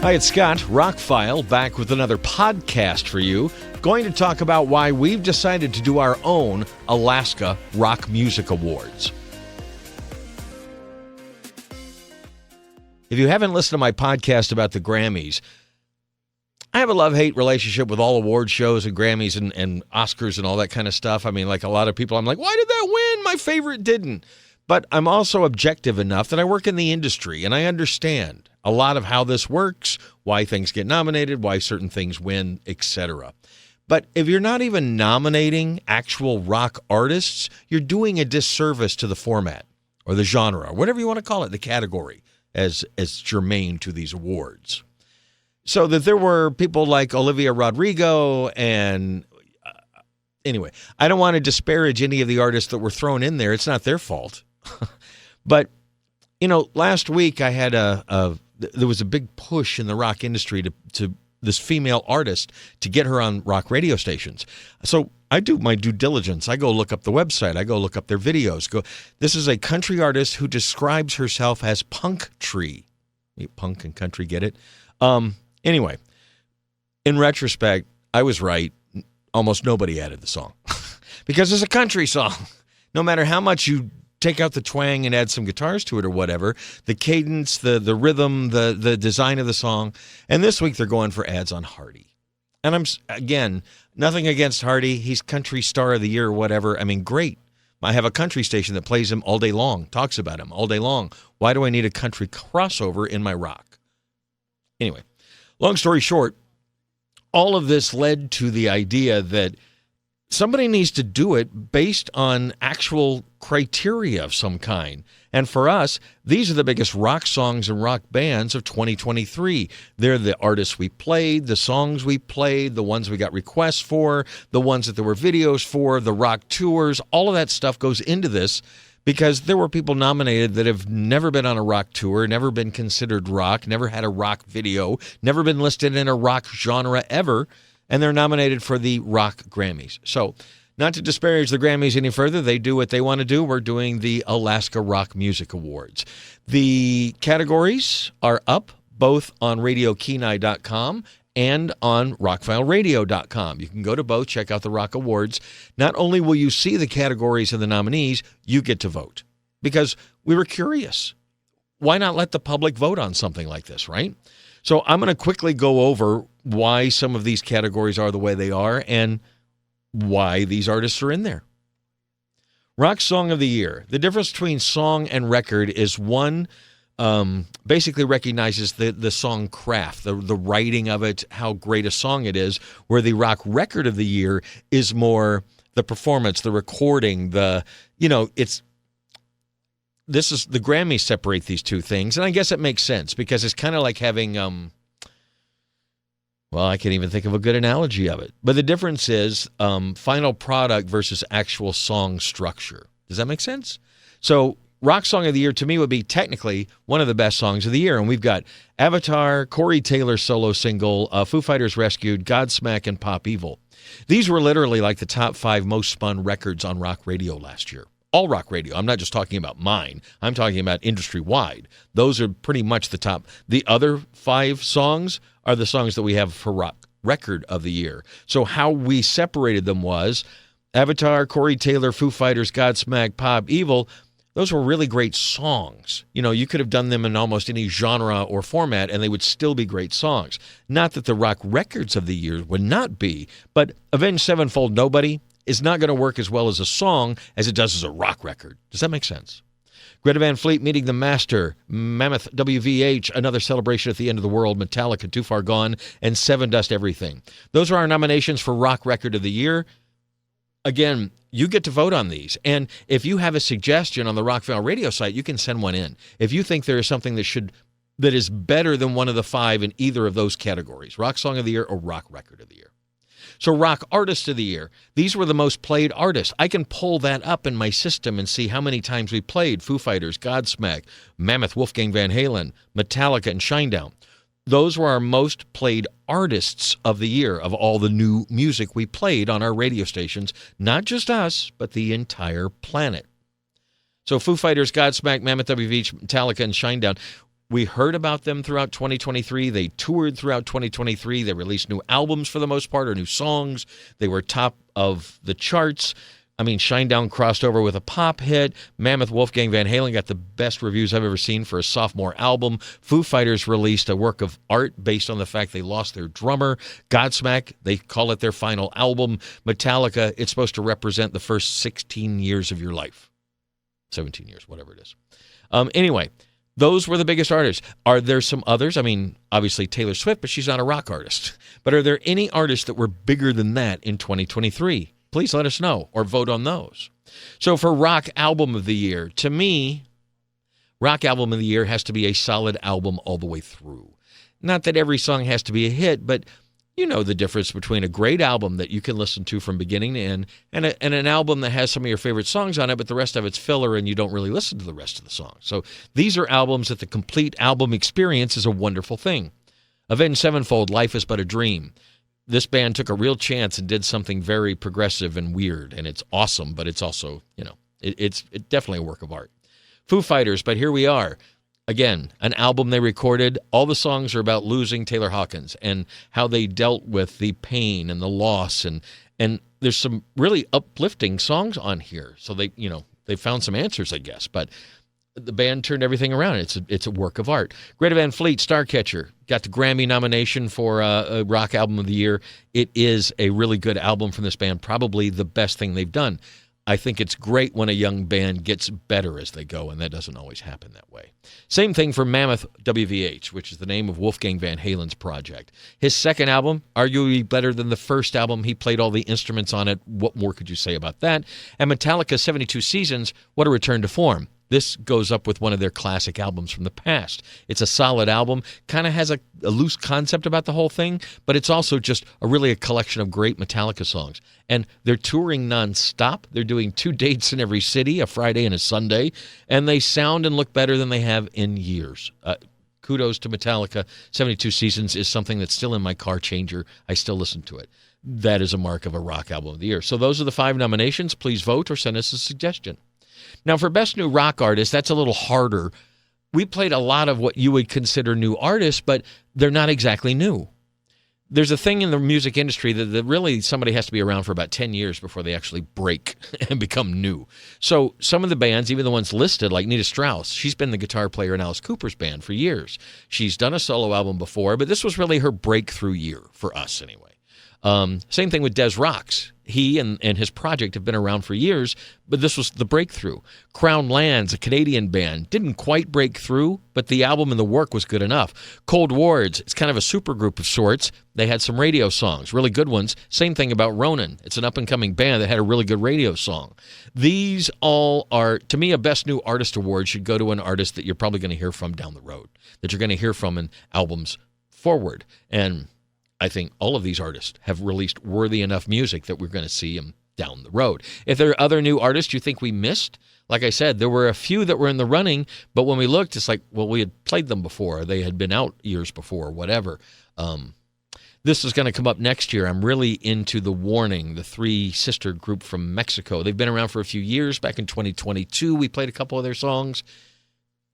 Hi, it's Scott, ROCKFILE, back with another podcast for you. Going to talk about why we've decided to do our own Alaska Rock Music Awards. If you haven't listened to my podcast about the Grammys, I have a love-hate relationship with all award shows and Grammys and Oscars and all that kind of stuff. I mean, like a lot of people, I'm like, why did that win? My favorite didn't. But I'm also objective enough that I work in the industry and I understand a lot of how this works, why things get nominated, why certain things win, etc. But if you're not even nominating actual rock artists, you're doing a disservice to the format or the genre, or whatever you want to call it, the category, as germane to these awards. So that there were people like Olivia Rodrigo and anyway, I don't want to disparage any of the artists that were thrown in there. It's not their fault. But, you know, last week I had there was a big push in the rock industry to this female artist to get her on rock radio stations. So I do my due diligence. I go look up the website. I go look up their videos. This is a country artist who describes herself as punk tree. Punk and country, get it? Anyway, in retrospect, I was right. Almost nobody added the song because it's a country song. No matter how much you take out the twang and add some guitars to it or whatever, the cadence, the rhythm, the design of the song. And this week they're going for ads on Hardy. And again, nothing against Hardy. He's country star of the year or whatever. I mean, great. I have a country station that plays him all day long, talks about him all day long. Why do I need a country crossover in my rock? Anyway, long story short, all of this led to the idea that somebody needs to do it based on actual criteria of some kind. And for us, these are the biggest rock songs and rock bands of 2023. They're the artists we played, the songs we played, the ones we got requests for, the ones that there were videos for, the rock tours. All of that stuff goes into this because there were people nominated that have never been on a rock tour, never been considered rock, never had a rock video, never been listed in a rock genre ever, and they're nominated for the Rock Grammys. So, not to disparage the Grammys any further, they do what they want to do. We're doing the Alaska Rock Music Awards. The categories are up both on RadioKenai.com and on RockFileRadio.com. You can go to both, check out the Rock Awards. Not only will you see the categories and the nominees, you get to vote. Because we were curious. Why not let the public vote on something like this, right? So I'm going to quickly go over why some of these categories are the way they are and why these artists are in there. Rock Song of the Year. The difference between song and record is one basically recognizes the song craft, the writing of it, how great a song it is, where the Rock Record of the Year is more the performance, the recording, this is the Grammys separate these two things, and I guess it makes sense because it's kind of like having, I can't even think of a good analogy of it. But the difference is final product versus actual song structure. Does that make sense? So Rock Song of the Year to me would be technically one of the best songs of the year, and we've got Avatar, Corey Taylor's solo single, Foo Fighters Rescued, Godsmack, and Pop Evil. These were literally like the top 5 most spun records on rock radio last year. All rock radio. I'm not just talking about mine. I'm talking about industry-wide. Those are pretty much the top. The other 5 songs are the songs that we have for Rock Record of the Year. So how we separated them was Avatar, Corey Taylor, Foo Fighters, Godsmack, Pop Evil. Those were really great songs. You know, you could have done them in almost any genre or format, and they would still be great songs. Not that the Rock Records of the Year would not be, but Avenged Sevenfold Nobody is not going to work as well as a song as it does as a rock record. Does that make sense? Greta Van Fleet, Meeting the Master, Mammoth, WVH, Another Celebration at the End of the World, Metallica, Too Far Gone, and Seven Dust Everything. Those are our nominations for Rock Record of the Year. Again, you get to vote on these. And if you have a suggestion on the ROCKFILE radio site, you can send one in. If you think there is something that is better than one of the 5 in either of those categories, Rock Song of the Year or Rock Record of the Year. So Rock Artist of the Year, these were the most played artists. I can pull that up in my system and see how many times we played Foo Fighters, Godsmack, Mammoth, Wolfgang Van Halen, Metallica, and Shinedown. Those were our most played artists of the year of all the new music we played on our radio stations, not just us, but the entire planet. So Foo Fighters, Godsmack, Mammoth, WVH, Metallica, and Shinedown. We heard about them throughout 2023. They toured throughout 2023. They released new albums for the most part, or new songs. They were top of the charts. I mean, Shinedown crossed over with a pop hit. Mammoth Wolfgang Van Halen got the best reviews I've ever seen for a sophomore album. Foo Fighters released a work of art based on the fact they lost their drummer. Godsmack, they call it their final album. Metallica, it's supposed to represent the first 16 years of your life. 17 years, whatever it is. Anyway, those were the biggest artists. Are there some others? I mean, obviously Taylor Swift, but she's not a rock artist. But are there any artists that were bigger than that in 2023? Please let us know or vote on those. So for Rock Album of the Year, to me, Rock Album of the Year has to be a solid album all the way through. Not that every song has to be a hit, but you know the difference between a great album that you can listen to from beginning to end and an album that has some of your favorite songs on it, but the rest of it's filler and you don't really listen to the rest of the songs. So these are albums that the complete album experience is a wonderful thing. Avenged Sevenfold, Life is But a Dream. This band took a real chance and did something very progressive and weird, and it's awesome, but it's also, it's definitely a work of art. Foo Fighters, But Here We Are. Again, an album they recorded. All the songs are about losing Taylor Hawkins and how they dealt with the pain and the loss, and there's some really uplifting songs on here. So they found some answers, I guess, but the band turned everything around. It's a work of art. Greta Van Fleet, Starcatcher, got the Grammy nomination for a Rock Album of the Year. It is a really good album from this band, probably the best thing they've done. I think it's great when a young band gets better as they go, and that doesn't always happen that way. Same thing for Mammoth WVH, which is the name of Wolfgang Van Halen's project. His second album, arguably better than the first album. He played all the instruments on it. What more could you say about that? And Metallica's 72 Seasons, what a return to form. This goes up with one of their classic albums from the past. It's a solid album, kind of has a loose concept about the whole thing, but it's also just really a collection of great Metallica songs. And they're touring nonstop. They're doing 2 dates in every city, a Friday and a Sunday, and they sound and look better than they have in years. Kudos to Metallica. 72 Seasons is something that's still in my car changer. I still listen to it. That is a mark of a Rock Album of the Year. So those are the 5 nominations. Please vote or send us a suggestion. Now, for Best New Rock Artist, that's a little harder. We played a lot of what you would consider new artists, but they're not exactly new. There's a thing in the music industry that really somebody has to be around for about 10 years before they actually break and become new. So some of the bands, even the ones listed, like Nita Strauss, she's been the guitar player in Alice Cooper's band for years. She's done a solo album before, but this was really her breakthrough year, for us anyway. Same thing with Des Rocks. He and his project have been around for years, but this was the breakthrough. Crown Lands, a Canadian band, didn't quite break through, but the album and the work was good enough. Cold Wards, it's kind of a supergroup of sorts. They had some radio songs, really good ones. Same thing about Ronan. It's an up-and-coming band that had a really good radio song. These all are, to me, a Best New Artist award should go to an artist that you're probably going to hear from down the road, that you're going to hear from in albums forward. And I think all of these artists have released worthy enough music that we're going to see them down the road. If there are other new artists you think we missed, like I said, there were a few that were in the running, but when we looked, it's like, well, we had played them before. They had been out years before, whatever. This is going to come up next year. I'm really into The Warning, the 3-sister group from Mexico. They've been around for a few years. Back in 2022, we played a couple of their songs.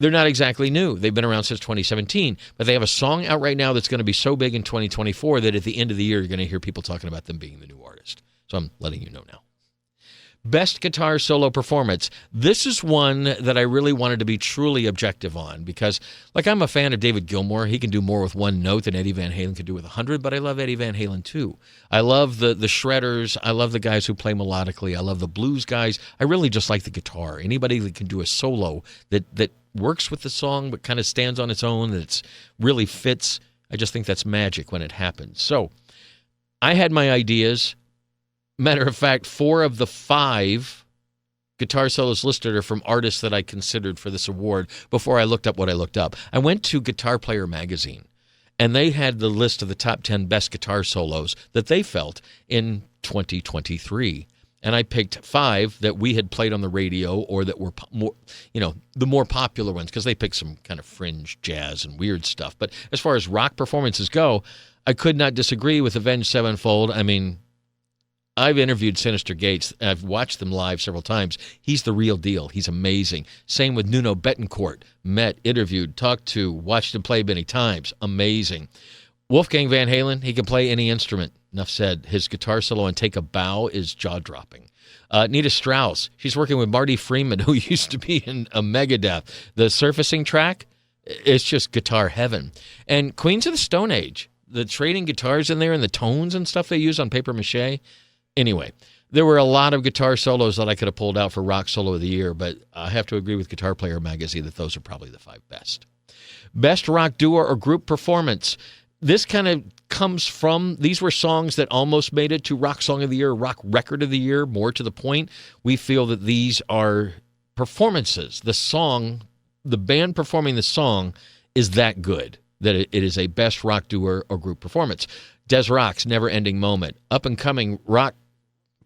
They're not exactly new. They've been around since 2017, but they have a song out right now that's going to be so big in 2024 that at the end of the year, you're going to hear people talking about them being the new artist. So I'm letting you know now. Best Guitar Solo Performance. This is one that I really wanted to be truly objective on because, I'm a fan of David Gilmour. He can do more with one note than Eddie Van Halen could do with 100, but I love Eddie Van Halen too. I love the shredders. I love the guys who play melodically. I love the blues guys. I really just like the guitar. Anybody that can do a solo that works with the song but kind of stands on its own, that really fits, I just think that's magic when it happens. So I had my ideas. Matter of fact, 4 of the 5 guitar solos listed are from artists that I considered for this award before I looked up what I looked up. I went to Guitar Player magazine, and they had the list of the top 10 best guitar solos that they felt in 2023. And I picked 5 that we had played on the radio or that were more, the more popular ones, because they picked some kind of fringe jazz and weird stuff. But as far as rock performances go, I could not disagree with Avenged Sevenfold. I mean, I've interviewed Sinister Gates. I've watched them live several times. He's the real deal. He's amazing. Same with Nuno Bettencourt. Met, interviewed, talked to, watched him play many times. Amazing. Wolfgang Van Halen, he can play any instrument. Enough said. His guitar solo on Take a Bow is jaw-dropping. Nita Strauss, she's working with Marty Freeman, who used to be in a Megadeth. The surfacing track, it's just guitar heaven. And Queens of the Stone Age, the trading guitars in there and the tones and stuff they use on paper mache. Anyway, there were a lot of guitar solos that I could have pulled out for Rock Solo of the Year, but I have to agree with Guitar Player Magazine that those are probably the 5 best. Best rock duo or group performance. This kind of comes from, these were songs that almost made it to Rock Song of the Year, Rock Record of the Year. More to the point, we feel that these are performances. The song, the band performing the song is that good, that it is a best rock duo or group performance. Des Rock's Never Ending Moment. Up and coming rock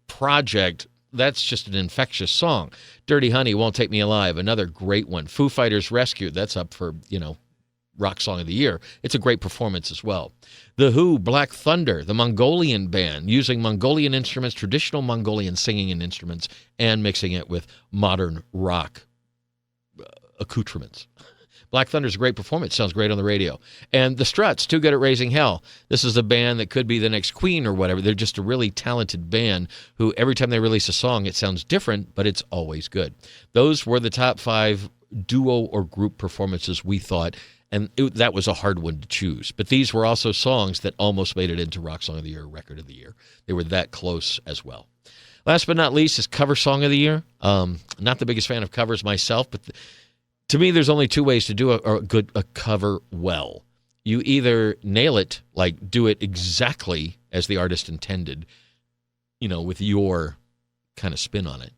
project, that's just an infectious song. Dirty Honey, Won't Take Me Alive, another great one. Foo Fighters Rescue, that's up for, Rock Song of the Year. It's a great performance as well. The Who, Black Thunder, the Mongolian band, using Mongolian instruments, traditional Mongolian singing and instruments, and mixing it with modern rock accoutrements. Black Thunder's a great performance. Sounds great on the radio. And the Struts, Too Good at Raising Hell. This is a band that could be the next Queen or whatever. They're just a really talented band who every time they release a song, it sounds different, but it's always good. Those were the top 5 duo or group performances we thought. And that was a hard one to choose. But these were also songs that almost made it into Rock Song of the Year, Record of the Year. They were that close as well. Last but not least is Cover Song of the Year. Not the biggest fan of covers myself, but to me, there's only 2 ways to do a cover well. You either nail it, like do it exactly as the artist intended, with your kind of spin on it.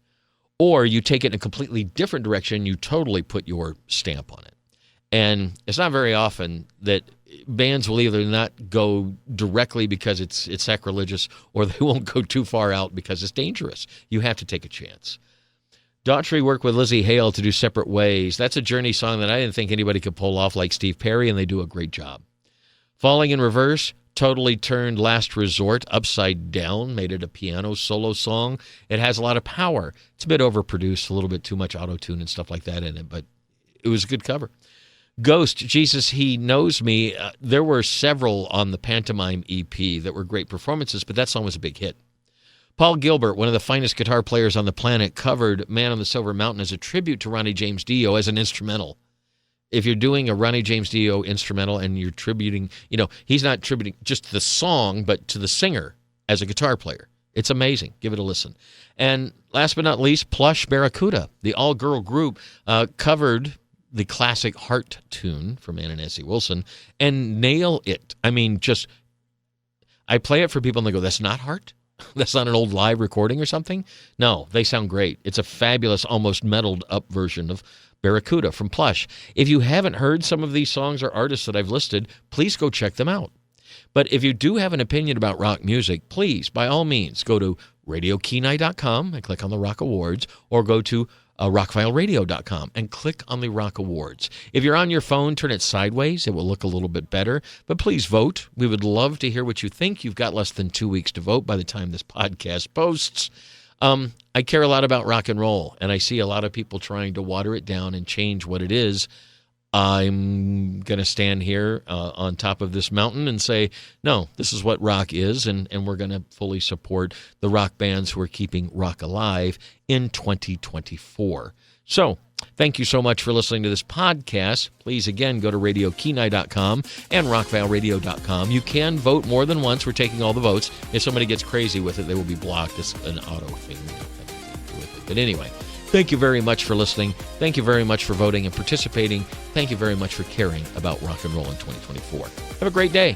Or you take it in a completely different direction, you totally put your stamp on it. And it's not very often that bands will either not go directly because it's sacrilegious, or they won't go too far out because it's dangerous. You have to take a chance. Daughtry worked with Lizzie Hale to do Separate Ways. That's a Journey song that I didn't think anybody could pull off like Steve Perry, and they do a great job. Falling in Reverse totally turned Last Resort upside down, made it a piano solo song. It has a lot of power. It's a bit overproduced, a little bit too much auto-tune and stuff like that in it, but it was a good cover. Ghost, Jesus, He Knows Me. There were several on the Pantomime EP that were great performances, but that song was a big hit. Paul Gilbert, one of the finest guitar players on the planet, covered Man on the Silver Mountain as a tribute to Ronnie James Dio as an instrumental. If you're doing a Ronnie James Dio instrumental and you're tributing, he's not tributing just to the song, but to the singer as a guitar player. It's amazing. Give it a listen. And last but not least, Plush Barracuda, the all-girl group, covered the classic Heart tune from Ann and Nancy Wilson, and nail it. I mean, I play it for people and they go, that's not Heart? That's not an old live recording or something? No, they sound great. It's a fabulous, almost metaled up version of Barracuda from Plush. If you haven't heard some of these songs or artists that I've listed, please go check them out. But if you do have an opinion about rock music, please, by all means, go to RadioKenai.com and click on the Rock Awards, or go to RockFileRadio.com and click on the Rock Awards. If you're on your phone, turn it sideways. It will look a little bit better. But please vote. We would love to hear what you think. You've got less than 2 weeks to vote by the time this podcast posts. I care a lot about rock and roll, and I see a lot of people trying to water it down and change what it is. I'm going to stand here on top of this mountain and say, no, this is what rock is, and we're going to fully support the rock bands who are keeping rock alive in 2024. So thank you so much for listening to this podcast. Please, again, go to RadioKenai.com and RockFileRadio.com. You can vote more than once. We're taking all the votes. If somebody gets crazy with it, they will be blocked. It's an auto thing. But anyway, thank you very much for listening. Thank you very much for voting and participating. Thank you very much for caring about rock and roll in 2024. Have a great day.